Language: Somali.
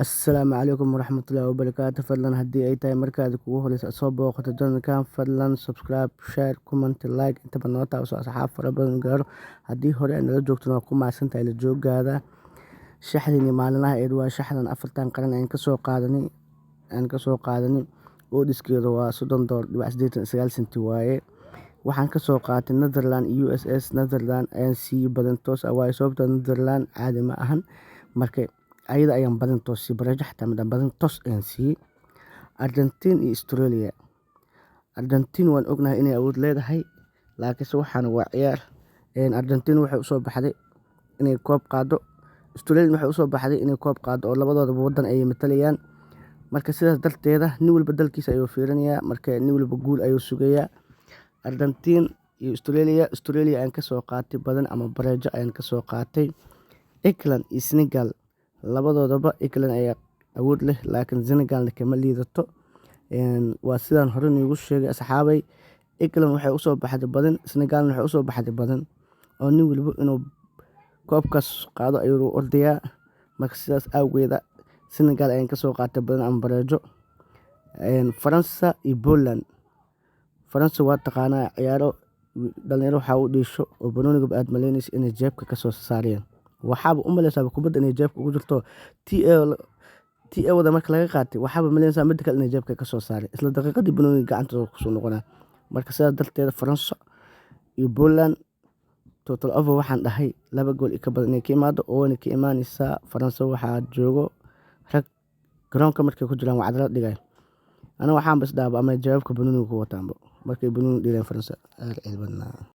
Assalaamu calaykum waraxmatullaahi wabarakaatu. Fadlan haddii ay tahay markaad kugu horeysa soo booqato channelkan, fadlan subscribe, share, comment, like intaba noo taaso asxaab fara badan gaaro. Haddii hore aad nala joogtana waa ku mahadsantahay la jooggaada. Shaxdini maalinlaha eed waa shaxdan afartan qaran aan ka soo qaadani oodhiskeeda waa $30.89 waaye. Waxaan ka soo qaatay Netherland USS Netherland ayaan siiyey badan toos ah waaye sababtoo Netherland caadi ma ahan marka ayada ayaan badan toos siiyey barajo xataa midaan badan toos ayaan siiyey. Argentina iyo Australia. Argentina waan ognahay inay awood leedahay laakiinse waxaan waa ciyaar. Argentina waxay u soo baxday inay koob qaado, Australia waxay u soo baxday inay koob qaado oo labadoodaba waddan ay matalayaan. Marka sidaas darteeda nin walba dalkiisa ayuu fiirinayaa, marka nin walba guul ayuu sugayaa. Argentina iyo Australia ayaan ka soo qaatay badan ama barajo ayaan ka soo qaatay. England iyo Senegal labadoodaba England ayaa awood leh laakiin Senegal kama liidato. Waa sidaan hore niigu sheegay asxaabay, England waxay u soo baxday badan, Senegal waxay u soo baxday badan oo nin walba inuu koobkaas qaado ayuu ordayaa. Marka sidaas awgeeda Senegal ayaan ka soo qaatay badan ama barajo. Faransa iyo Poland. Faransa waa taqaanaa ciyaaro dhalinyaro waxaa u dhiisho oo banooniga aad maleynayso inay jeebka ka soo saareen. Waxaaba u maleysaa kubadda inay jeebka ugu jirto tii wada marka laga qaatay waxaaba maleysaa mid kale inay jeebka ka soo saareen isla daqiiqadii banooniga gacantooda ku soo noqonaa. Marka sidaas darteeda Faransa iyo Poland total over waxaan dhahay 2 gool ka badan inay ka imaado oo ka imaanaysa. Faransa waxaa joogo rag garoonka markay ku jiraan wacdala dhigay. Ana waxaan bas dhaaba ama jawaabka banooniga ku wataanba markay banooniga dhigeen Faransa aad badnaa.